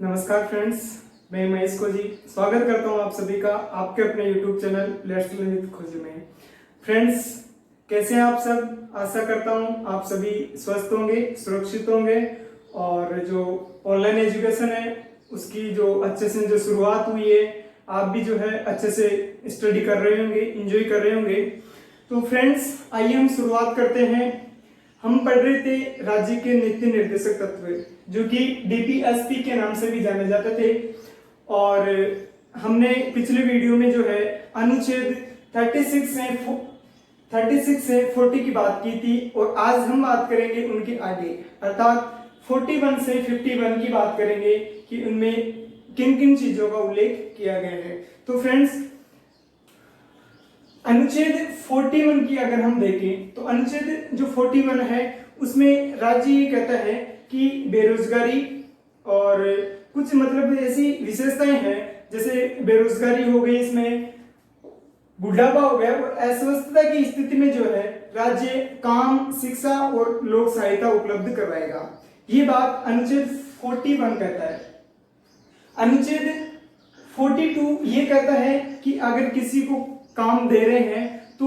नमस्कार फ्रेंड्स, मैं महेश खोजी स्वागत करता हूं आप सभी का आपके अपने YouTube channel let's learn with खोजी में। फ्रेंड्स, कैसे हैं आप सब? आशा करता हूं आप सभी स्वस्थ होंगे, सुरक्षित होंगे और जो ऑनलाइन एजुकेशन है उसकी जो अच्छे से जो शुरुआत हुई है आप भी जो है अच्छे से स्टडी कर रहे होंगे, एंजॉय कर रहे होंगे। तो फ्रेंड्स, आइए हम शुरुआत करते हैं। हम पढ़ रहे थे राज्य के नीति निर्देशक तत्व, जो कि डीपीएसपी के नाम से भी जाने जाते थे। और हमने पिछले वीडियो में जो है अनुच्छेद 36 से 40 की बात की थी और आज हम बात करेंगे उनके आगे, अर्थात 41 से 51 की बात करेंगे कि उनमें किन किन चीजों का उल्लेख किया गया है। तो फ्रेंड्स, अनुच्छेद 41 की अगर हम देखें तो अनुच्छेद जो 41 है उसमें राज्य ये कहता है कि बेरोजगारी और कुछ मतलब ऐसी विशेषताएं हैं, जैसे बेरोजगारी हो गई, इसमें बुढ़ापा हो गया और अस्वस्थता की स्थिति में जो है राज्य काम, शिक्षा और लोक सहायता उपलब्ध करवाएगा। ये बात अनुच्छेद 41 कहता है। अनुच्छेद 42 ये कहता है कि अगर किसी को काम दे रहे हैं तो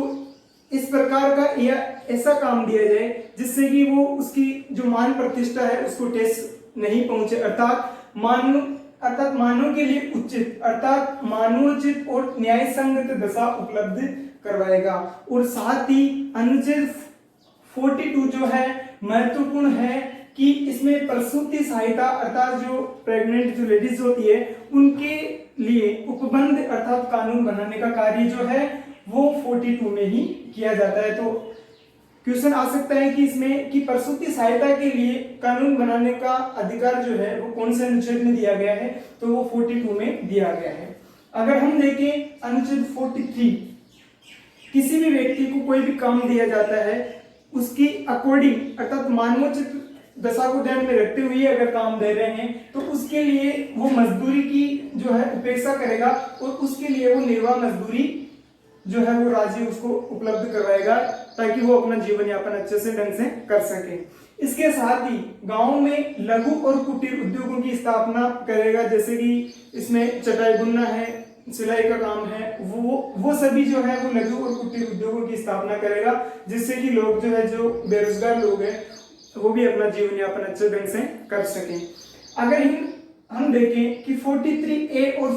इस प्रकार का या ऐसा काम दिया जाए जिससे कि वो उसकी जो मान प्रतिष्ठा है उसको ठेस नहीं पहुंचे, अर्थात मानव के लिए उचित, अर्थात मानवोचित और न्याय संगत दशा उपलब्ध करवाएगा। और साथ ही अनुच्छेद 42 जो है महत्वपूर्ण है कि इसमें प्रसूति सहायता, अर्थात जो प्रेग्नेंट जो लेडीज होती है उनके लिए उपबंध अर्थात कानून बनाने का कार्य जो है वो 42 में ही किया जाता है। तो क्वेश्चन आ सकता है कि इसमें कि प्रसूति सहायता के लिए कानून बनाने का अधिकार जो है वो कौन से अनुच्छेद में दिया गया है, तो वो 42 में दिया गया है। अगर हम देखें अनुच्छेद 43, किसी भी व्यक्ति को कोई भी काम दिया जाता है उसकी अकॉर्डिंग, अर्थात मानवोचित दशा को ध्यान में रखते हुए अगर काम दे रहे हैं तो उसके लिए वो मजदूरी की जो है उपेक्षा करेगा और उसके लिए वो निर्वाह मजदूरी जो है वो राज्य उसको उपलब्ध करवाएगा ताकि वो अपना जीवन यापन अच्छे से ढंग से कर सके। इसके साथ ही गांव में लघु और कुटीर उद्योगों की स्थापना करेगा, जैसे कि इसमें चटाई बुनना है, सिलाई का काम है, वो सभी जो है वो लघु और कुटीर उद्योगों की स्थापना करेगा, जिससे कि लोग जो है जो बेरोजगार लोग हैं वो भी अपना जीवन यापन अच्छे ढंग से कर सकें। अगर हम देखें कि 43A और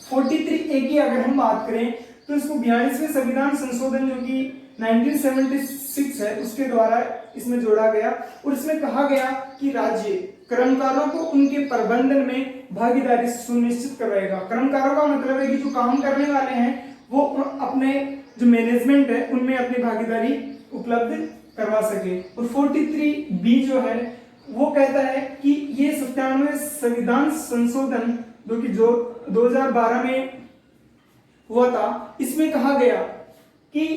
43A की अगर हम बात करें तो इसको 42वें संविधान संशोधन जो कि 1976 है उसके द्वारा इसमें जोड़ा गया और इसमें कहा गया कि राज्य कर्मकारों को उनके प्रबंधन में भागीदारी सुनिश्चित करवाएगा। कर्मकारों का मतलब है कि जो काम करने वाले हैं वो अपने जो मैनेजमेंट है उनमें अपनी भागीदारी उपलब्ध करवा सके। और 43B जो है वो कहता है कि ये 97वें संविधान संशोधन जो 2012 में हुआ था, इसमें कहा गया कि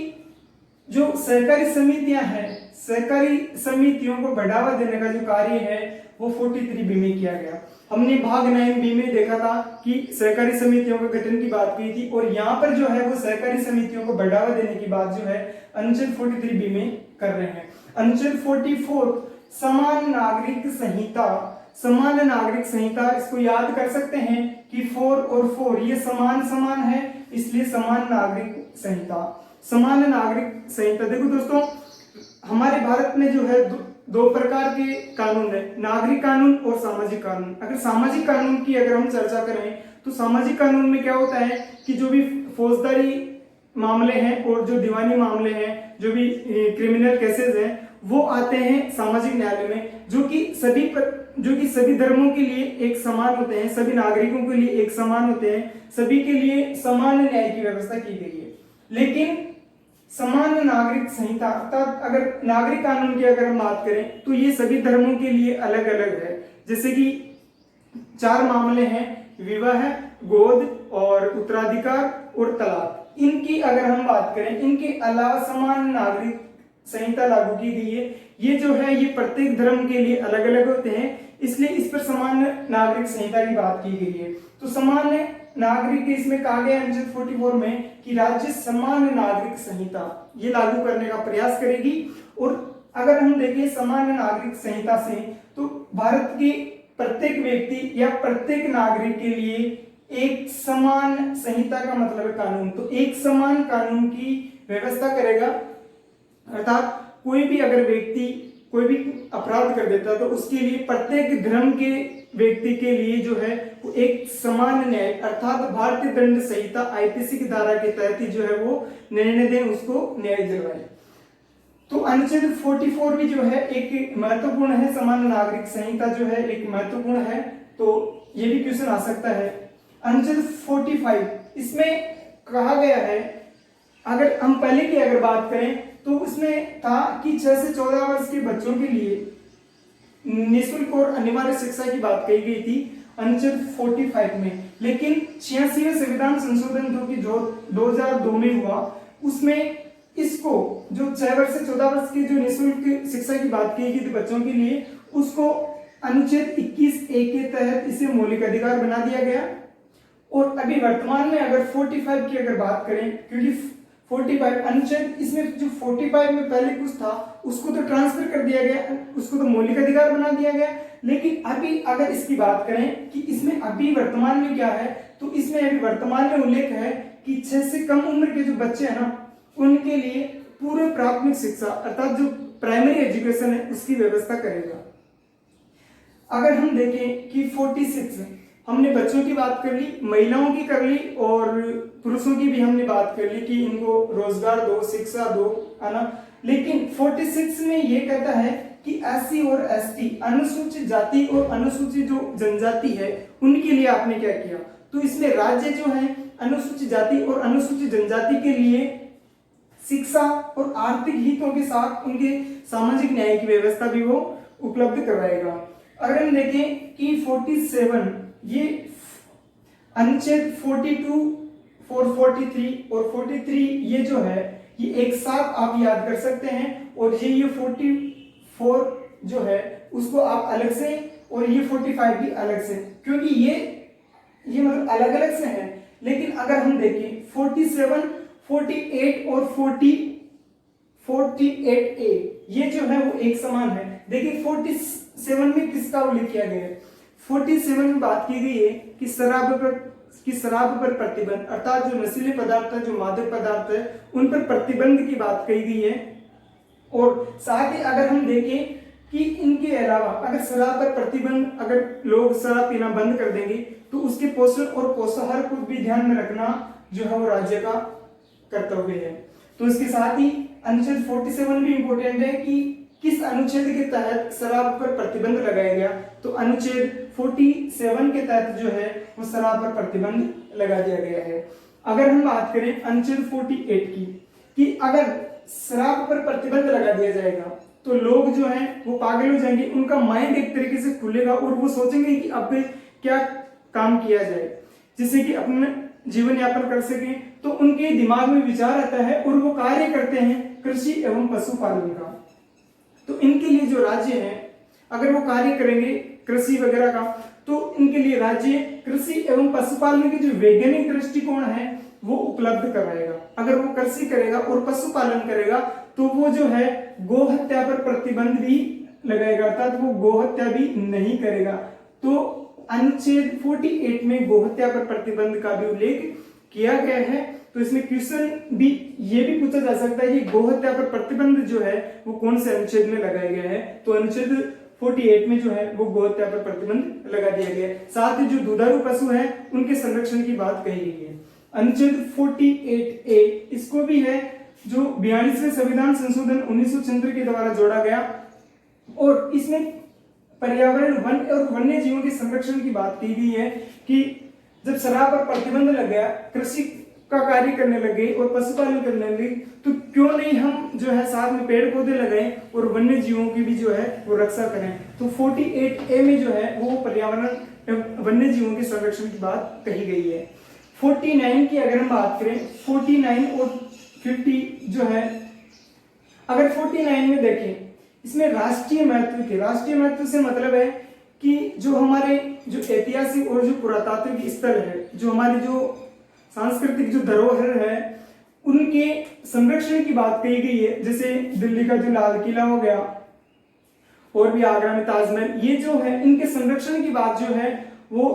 जो सहकारी समितियां हैं, सहकारी समितियों को बढ़ावा देने का जो कार्य है वो 43B में किया गया। हमने भाग 9B में देखा था कि सहकारी समितियों के गठन की बात की थी और यहाँ पर जो है वो सहकारी समितियों को बढ़ावा देने की बात जो है अनुच्छेद 43B में कर रहे हैं। अनुच्छेद 44 समान नागरिक संहिता, समान नागरिक संहिता, इसको याद कर सकते हैं कि 4 और 4 ये समान है, इसलिए समान नागरिक संहिता। समान नागरिक संहिता, देखो दोस्तों, हमारे भारत में जो है दो प्रकार के कानून है, नागरिक कानून और सामाजिक कानून। अगर सामाजिक कानून की अगर हम चर्चा करें तो सामाजिक कानून में क्या होता है कि जो भी फौजदारी मामले हैं और जो दीवानी मामले हैं, जो भी क्रिमिनल केसेस हैं वो आते हैं सामाजिक न्यायालय में, जो कि सभी धर्मों के लिए एक समान होते हैं, सभी नागरिकों के लिए एक समान होते हैं, सभी के लिए समान न्याय की व्यवस्था की गई है। लेकिन समान नागरिक संहिता अर्थात अगर नागरिक कानून की अगर हम बात करें तो ये सभी धर्मों के लिए अलग अलग है। जैसे कि 4 मामले हैं, विवाह, गोद और उत्तराधिकार और तलाक। इनकी अगर हम बात करें, इनके अलावा समान नागरिक संहिता लागू की गई है। ये जो है ये प्रत्येक धर्म के लिए अलग अलग होते हैं, इसलिए इस पर समान नागरिक संहिता की बात की गई है। तो समान नागरिक इसमें कहा गया अनुच्छेद 44 में कि राज्य समान नागरिक संहिता ये लागू करने का प्रयास करेगी। और अगर हम देखें समान नागरिक संहिता से तो भारत की प्रत्येक व्यक्ति या प्रत्येक नागरिक के लिए एक समान संहिता का मतलब है कानून। तो एक समान कानून की व्यवस्था करेगा, अर्थात कोई भी अगर व्यक्ति कोई भी अपराध कर देता है तो उसके लिए प्रत्येक धर्म के व्यक्ति के लिए जो है वो एक समान न्याय, अर्थात भारतीय दंड संहिता आईपीसी की धारा के तहत ही जो है वो निर्णय दें, उसको न्याय दिलवाए। तो अनुच्छेद 44 भी जो है एक महत्वपूर्ण है, समान नागरिक संहिता जो है एक महत्वपूर्ण है, तो ये भी क्वेश्चन आ सकता है। अनुच्छेद 45 इसमें कहा गया है, अगर हम पहले की अगर बात करें तो उसमें था कि 6 से 14 वर्ष के बच्चों के लिए निःशुल्क और अनिवार्य शिक्षा की बात कही गई थी अनुच्छेद 45 में, लेकिन 86वें संविधान संशोधन जो 2002 में हुआ उसमें इसको जो 6 वर्ष से 14 वर्ष की जो निःशुल्क शिक्षा की बात की गई थी बच्चों के लिए, उसको अनुच्छेद 21A के तहत इसे मौलिक अधिकार बना दिया गया। और अभी वर्तमान में अगर 45 की अगर बात करें, क्योंकि 45 अनुच्छेद इसमें जो 45 में पहले कुछ था उसको तो ट्रांसफर कर दिया गया, उसको तो मौलिक अधिकार बना दिया गया, लेकिन अभी अगर इसकी बात करें कि इसमें अभी वर्तमान में क्या है, तो इसमें अभी वर्तमान में उल्लेख है कि 6 से कम उम्र के जो बच्चे हैं ना उनके लिए पूर्व प्राथमिक शिक्षा अर्थात जो प्राइमरी एजुकेशन है उसकी व्यवस्था करेगा। अगर हम देखें कि 46 हमने बच्चों की बात कर ली, महिलाओं की कर ली और पुरुषों की भी हमने बात कर ली कि इनको रोजगार दो, शिक्षा दो, है ना। लेकिन 46 में ये कहता है कि एससी और एसटी अनुसूचित जाति और अनुसूचित जो जनजाति है उनके लिए आपने क्या किया, तो इसमें राज्य जो है अनुसूचित जाति और अनुसूचित जनजाति के लिए शिक्षा और आर्थिक हितों के साथ उनके सामाजिक न्याय की व्यवस्था भी वो उपलब्ध करवाएगा। अगर हम देखें कि 47 ये अनुच्छेद 42, 443 और 43 ये जो है ये एक साथ आप याद कर सकते हैं, और ये 44 जो है उसको आप अलग से और ये 45 भी अलग से, क्योंकि ये मतलब अलग अलग से हैं। लेकिन अगर हम देखें 47, 48 और 48A ये जो है वो एक समान है। देखिए 47 में किसका उल्लेख किया गया है, 47 में बात की गई है कि शराब पर प्रतिबंध, अर्थात जो नशीले पदार्थ है, जो मादक पदार्थ है उन पर प्रतिबंध की बात कही गई है। और साथ ही अगर हम देखें कि इनके अलावा अगर शराब पर प्रतिबंध, अगर लोग शराब पीना बंद कर देंगे तो उसके पोषण और पोषाहार को भी ध्यान में रखना जो है वो राज्य का कर्तव्य है। तो इसके साथ ही अनुच्छेद 47 भी इंपॉर्टेंट है कि किस अनुच्छेद के तहत शराब पर प्रतिबंध लगाया गया, तो अनुच्छेद 47 के तहत जो है वो शराब पर प्रतिबंध लगा दिया गया है। अगर हम बात करें अनुच्छेद 48 की कि अगर शराब पर प्रतिबंध लगा दिया जाएगा तो लोग जो हैं वो पागल हो जाएंगे, उनका माइंड एक तरीके से खुलेगा और वो सोचेंगे कि अब क्या काम किया जाए जिससे कि अपना जीवन यापन कर सके। तो उनके दिमाग में विचार आता है और वो कार्य करते हैं कृषि एवं पशुपालन का। तो इनके लिए जो राज्य है अगर वो कार्य करेंगे कृषि वगैरह का, तो इनके लिए राज्य कृषि एवं पशुपालन की जो वैज्ञानिक दृष्टिकोण है वो उपलब्ध कराएगा। अगर वो कृषि करेगा और पशुपालन करेगा तो वो जो है गौ हत्या पर प्रतिबंध भी लगाएगा, अर्थात वो गौ हत्या भी नहीं करेगा। तो अनुच्छेद 48 में गौ हत्या पर प्रतिबंध का भी उल्लेख किया गया है। तो इसमें क्वेश्चन भी ये भी पूछा जा सकता है कि गौ हत्या पर प्रतिबंध जो है वो कौन से अनुच्छेद में लगाया गया है, तो अनुच्छेद 48 में जो है वो गौ हत्या पर प्रतिबंध लगा दिया गया है। साथ ही जो दुधारू पशु है उनके संरक्षण की बात कही गई है। अनुच्छेद 48A इसको भी है जो 42वें संविधान संशोधन 1976 के द्वारा जोड़ा गया, और इसमें पर्यावरण, वन और वन्य जीवों के संरक्षण की बात की गई है कि जब शराब पर प्रतिबंध लग गया, कृषि का कार्य करने लगे और पशुपालन करने लगे, तो क्यों नहीं हम जो है साथ में पेड़ पौधे लगाएं और वन्य जीवों की भी जो है वो रक्षा करें। तो 48A में जो है वो पर्यावरण वन्य जीवों के संरक्षण की बात कही गई है। 49 की अगर हम बात करें, 49 और 50 जो है, अगर 49 में देखें इसमें राष्ट्रीय महत्व से मतलब है कि जो हमारे जो ऐतिहासिक और जो पुरातात्विक स्थल है, जो हमारी जो सांस्कृतिक जो धरोहर है उनके संरक्षण की बात कही गई है। जैसे दिल्ली का जो लाल किला हो गया, और भी आगरा में ताजमहल, ये जो है इनके संरक्षण की बात जो है वो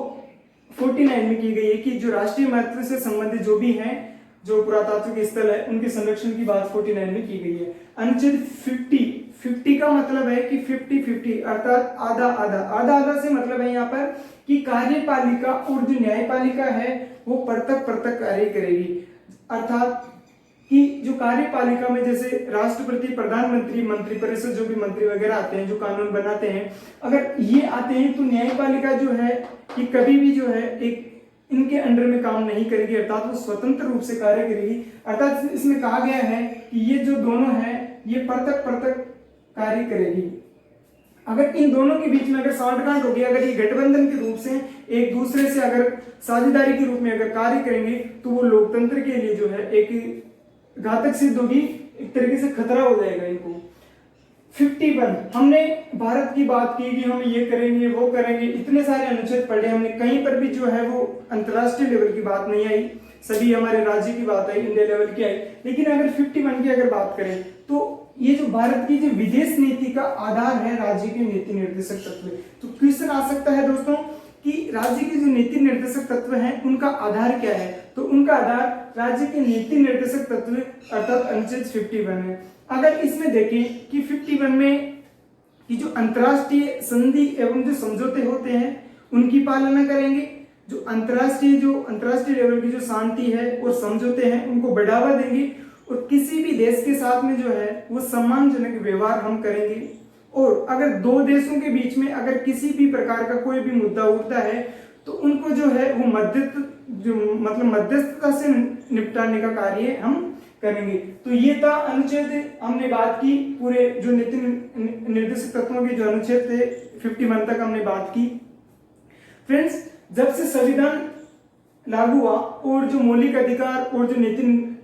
49 में की गई है कि जो राष्ट्रीय महत्व से संबंधित जो भी हैं, जो पुरातात्विक स्थल है, उनके संरक्षण की बात 49 में की गई है। अनुच्छेद 50 का मतलब है कि 50-50 अर्थात आधा आधा, आधा आधा से मतलब है यहाँ पर कि कार्यपालिका और जो न्यायपालिका है वो पृथक पृथक कार्य करेगी। अर्थात कि जो कार्यपालिका में जैसे राष्ट्रपति, प्रधानमंत्री, मंत्रिपरिषद, जो भी मंत्री वगैरह आते हैं जो कानून बनाते हैं, अगर ये आते हैं तो न्यायपालिका जो है ये कभी भी जो है एक इनके अंडर में काम नहीं करेगी, अर्थात वो स्वतंत्र रूप से कार्य करेगी। अर्थात इसमें कहा गया है कि ये जो दोनों हैं ये पृथक पृथक कार्य करेगी। अगर इन दोनों के बीच में अगर सांठगांठ होगी, अगर ये गठबंधन के रूप से एक दूसरे से अगर साझेदारी के रूप में अगर कार्य करेंगे तो वो लोकतंत्र के लिए जो है एक घातक सिद्ध होगी, एक तरीके से खतरा हो जाएगा इनको। 51 हमने भारत की बात की कि हम ये करेंगे वो करेंगे, इतने सारे अनुच्छेद पढ़े हमने, कहीं पर भी जो है वो अंतरराष्ट्रीय लेवल की बात नहीं आई, सभी हमारे राज्य की बात आई, इंडिया लेवल की आई। लेकिन अगर 51 की अगर बात करें तो ये जो भारत की जो विदेश नीति का आधार है राज्य के नीति निर्देशक तत्व। तो क्वेश्चन आ सकता है दोस्तों कि राज्य के जो नीति निर्देशक तत्व हैं उनका आधार क्या है, तो उनका आधार राज्य के नीति निर्देशक तत्व अर्थात अनुच्छेद 51 है। अगर इसमें देखें कि 51 में कि जो अंतर्राष्ट्रीय संधि एवं जो समझौते होते हैं उनकी पालना करेंगे, जो अंतर्राष्ट्रीय लेवल की जो शांति है और समझौते हैं उनको बढ़ावा देंगे, और किसी भी देश के साथ में जो है वो सम्मानजनक व्यवहार हम करेंगे। और अगर दो देशों के बीच में अगर किसी भी प्रकार का कोई भी मुद्दा उठता है तो उनको जो है वो मध्यस्थता से निपटाने का कार्य हम करेंगे। तो ये था अनुच्छेद, हमने बात की पूरे जो नीति निर्देशक तत्वों के जो अनुच्छेद थे 51 तक हमने बात की। फ्रेंड्स, जब से संविधान लागू हुआ और जो मौलिक अधिकार और जो नीति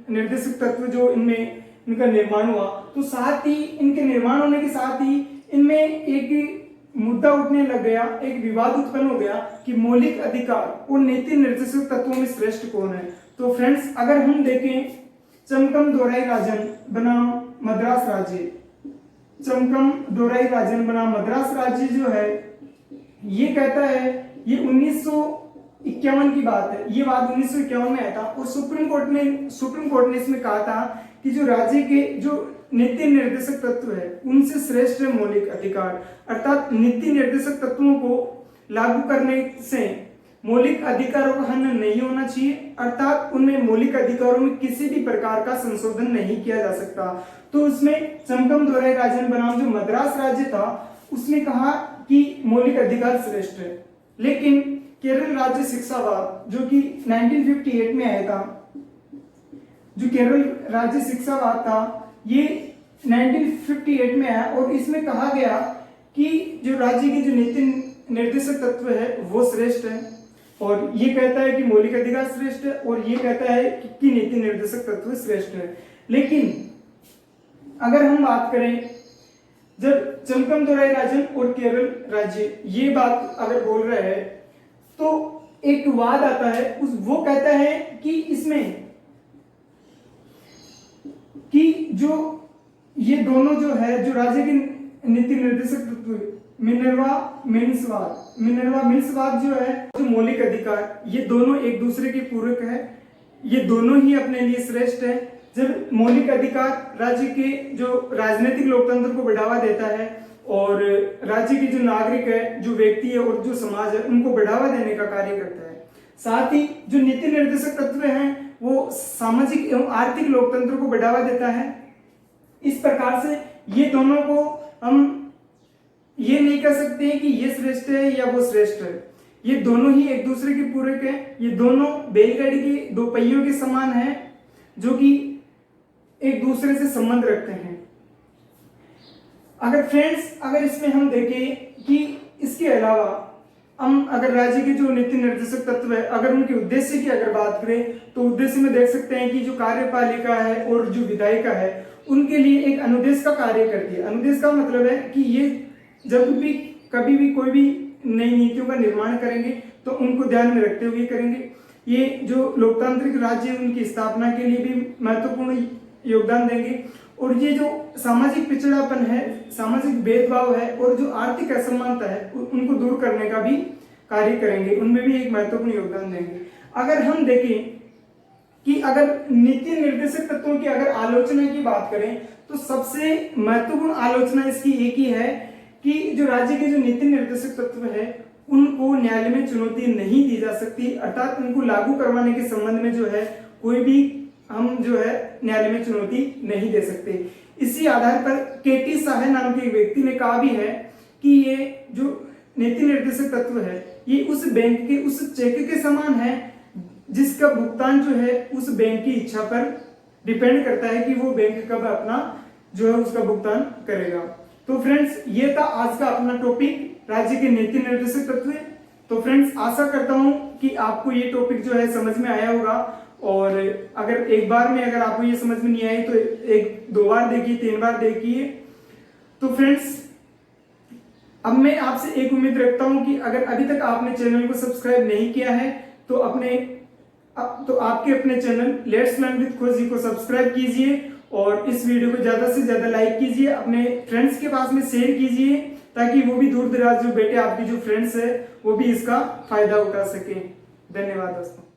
निर्देशक तत्व जो इनमें इनका निर्माण हुआ, तो साथ ही इनके निर्माण होने के साथ ही इनमें एक मुद्दा उठने लग गया, एक विवाद उत्पन्न हो गया कि मौलिक अधिकार और नीति निर्देशक तत्वों में श्रेष्ठ कौन है। तो फ्रेंड्स, अगर हम देखें चमकम दोराई राजन बनाम मद्रास राज्य, चमकम दोराई राजन बनाम मद्रास राज्य जो है ये कहता है, ये 1951 की बात है, ये बात 1951 में आया था और सुप्रीम कोर्ट ने इसमें कहा था कि जो राज्य के जो नीति निर्देशक तत्व है उनसे श्रेष्ठ है मौलिक अधिकार। अर्थात नीति निर्देशक तत्वों को लागू करने से मौलिक अधिकारों का हनन नहीं होना चाहिए, अर्थात उनमें मौलिक अधिकारों में किसी भी प्रकार का संशोधन नहीं किया जा सकता। तो उसमें चमकम दोराई राजन बनाम जो मद्रास राज्य था उसने कहा कि मौलिक अधिकार श्रेष्ठ है। लेकिन केरल राज्य शिक्षावाद जो कि 1958 में आया था, जो केरल राज्य शिक्षावाद था ये 1958 में आया और इसमें कहा गया कि जो राज्य की जो नीति निर्देशक तत्व है वो श्रेष्ठ है, और ये कहता है कि मौलिक अधिकार श्रेष्ठ है और ये कहता है कि नीति निर्देशक तत्व श्रेष्ठ है। लेकिन अगर हम बात करें जब चमकम दोराई राजन और केरल राज्य ये बात अगर बोल रहे हैं तो एक वाद आता है, वो कहता है कि इसमें कि जो ये दोनों जो है जो राज्य की नीति निर्देशक तत्व मिनर्वा मिल्सवाद जो है जो मौलिक अधिकार, ये दोनों एक दूसरे के पूरक है, ये दोनों ही अपने लिए श्रेष्ठ है। जब मौलिक अधिकार राज्य के जो राजनीतिक लोकतंत्र को बढ़ावा देता है और राज्य के जो नागरिक है, जो व्यक्ति है और जो समाज है उनको बढ़ावा देने का कार्य करता है। साथ ही जो नीति निर्देशक तत्व हैं वो सामाजिक एवं आर्थिक लोकतंत्र को बढ़ावा देता है। इस प्रकार से ये दोनों को हम ये नहीं कह सकते हैं कि ये श्रेष्ठ है या वो श्रेष्ठ है, ये दोनों ही एक दूसरे के पूरक है। ये दोनों बैलगाड़ी के दो पहियों के समान है जो कि एक दूसरे से संबंध रखते हैं। अगर फ्रेंड्स अगर इसमें हम देखें कि इसके अलावा हम अगर राज्य के जो नीति निर्देशक तत्व है अगर उनके उद्देश्य की अगर बात करें तो उद्देश्य में देख सकते हैं कि जो कार्यपालिका है और जो विधायिका है उनके लिए एक अनुदेश का कार्य करती है। अनुदेश का मतलब है कि ये जब भी कभी भी कोई भी नई नीतियों का निर्माण करेंगे तो उनको ध्यान में रखते हुए करेंगे। ये जो लोकतांत्रिक राज्य उनकी स्थापना के लिए भी महत्वपूर्ण योगदान देंगे। और ये जो सामाजिक पिछड़ापन है, सामाजिक भेदभाव है और जो आर्थिक असमानता है उनको दूर करने का भी कार्य करेंगे, उनमें भी एक महत्वपूर्ण योगदान देंगे। अगर हम देखें कि अगर नीति निर्देशक तत्वों की अगर आलोचना की बात करें तो सबसे महत्वपूर्ण आलोचना इसकी एक ही है कि जो राज्य के जो नीति निर्देशक तत्व है उनको न्यायालय में चुनौती नहीं दी जा सकती, अर्थात उनको लागू करवाने के संबंध में जो है कोई भी हम जो है न्यायालय में चुनौती नहीं दे सकते। इसी आधार पर केटी साहे नाम के एक व्यक्ति ने कहा भी है कि ये जो नीति निर्देशक तत्व है ये उस बैंक के उस चेक के समान है जिसका भुगतान जो है उस बैंक की इच्छा पर डिपेंड करता है कि वो बैंक कब अपना जो है उसका भुगतान करेगा। तो फ्रेंड्स ये था आज का अपना टॉपिक, राज्य के नीति निर्देशक तत्व। तो फ्रेंड्स आशा करता हूं कि आपको ये टॉपिक जो है समझ में आया होगा, और अगर एक बार में अगर आपको ये समझ में नहीं आई तो एक दो बार देखिए, 3 बार देखिए। तो फ्रेंड्स अब मैं आपसे एक उम्मीद रखता हूं कि अगर अभी तक आपने चैनल को सब्सक्राइब नहीं किया है तो आपके अपने चैनल लेट्स लर्न विद खोजी को सब्सक्राइब कीजिए और इस वीडियो को ज्यादा से ज्यादा लाइक कीजिए, अपने फ्रेंड्स के पास में शेयर कीजिए ताकि वो भी दूर दराज जो बेटे आपके जो फ्रेंड्स है वो भी इसका फायदा उठा सके। धन्यवाद दोस्तों।